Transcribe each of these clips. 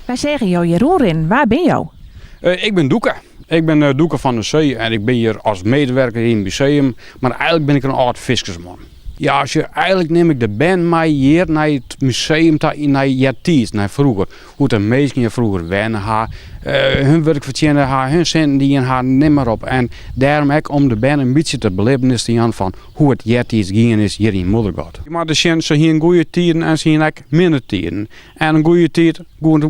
Wij zeggen jou Jeroen in, waar ben jou? Ik ben Doeke. Ik ben Doeke van de Zee en ik ben hier als medewerker in het museum. Maar eigenlijk ben ik een oud viskersman. Ja, eigenlijk neem ik de band mee hier naar het museum, naar je tijd, naar vroeger. Hoe de mensen hier vroeger wennen, hun werk verdienen, hun centen die haar nimmer op. En daarom ook om de band een beetje te beleven van hoe het jetties ging is hier in Moddergat. Maar de ze hier een goede tijden en ze hier ook minder tijden. En een goede tijd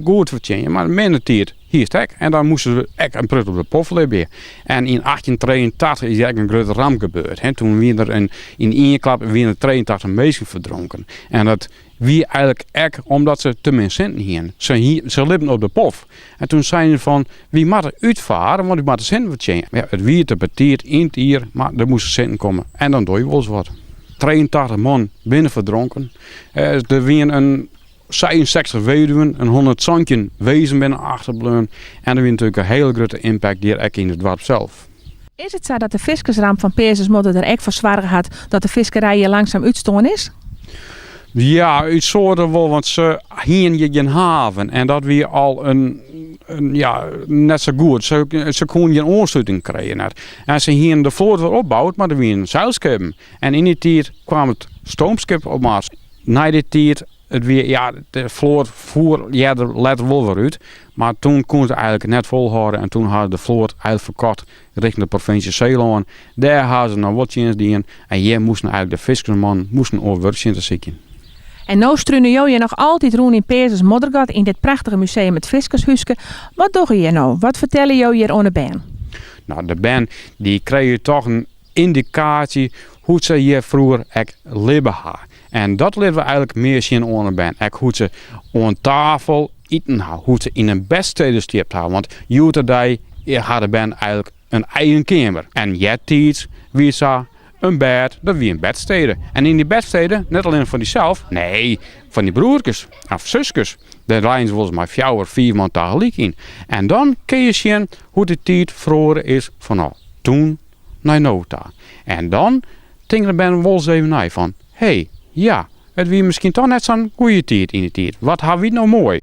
goed verdienen, maar minder tijd. Hier is het en dan moesten we echt een prut op de pof hebben. En in 1883 is er een grote ramp gebeurd. He. Toen weer er in één klap weer 83 mensen verdronken. En dat wie eigenlijk echt omdat ze te min centen hien. Ze liepen op de pof. En toen zeiden ze van, wie moet er uitvaren, want die moet de centen verdienen. Ja, het wie te betiert in het hier, maar er moesten centen komen. En dan doe je wel eens wat. 83 man binnen verdronken. Er weer een 66 weduwen, een 100 zandje wezen binnen achterbleven. En er was natuurlijk een hele grote impact hier ook in het dorp zelf. Is het zo dat de viskersramp van Peersensmodder er echt voor zwaar had dat de visserij hier langzaam uitstoorn is? Ja, het soorten wel, want ze hingen je geen haven en dat weer al net zo goed. Ze konden geen aansluiting krijgen. En ze hingen de vloot weer opgebouwd, maar er waren zeilschepen. En in die tijd kwam het stoomschip op Maas. Na die tijd het weer, ja, de vloot voer letter wel weer uit. Maar toen kon ze eigenlijk net volhouden. En toen hadden de vloot eigenlijk verkort richting de provincie Zeeland. Daar hadden ze nog wat diensten. En hier moesten eigenlijk de vissersman over te zieken. En nu struinen je nog altijd rond in Peersens Moddergat in dit prachtige museum met Viskershuske. Wat doe je nou? Wat vertellen jou hier aan de band? Nou, de band die kreeg toch een indicatie hoe ze hier vroeger echt leven hadden. En dat leren we eigenlijk meer zien aan de band. Ook hoe ze aan tafel eten hadden. Hoe ze in een bedsteden stiept hadden. Want juterdag had de band eigenlijk een eigen kamer. En jetties, wie ze een bed, dat wie een bedsteden. En in die bedsteden, net alleen van diezelf, nee, van die broertjes of zusjes. Daar rijden ze volgens mij 4 man tegelijk in. En dan kun je zien hoe de tijd vroeger is van toen naar nu. En dan denk de band wel eens even naar van, ja, het wie misschien toch net zo'n goede tijd in de tijd. Wat hebben we nou mooi?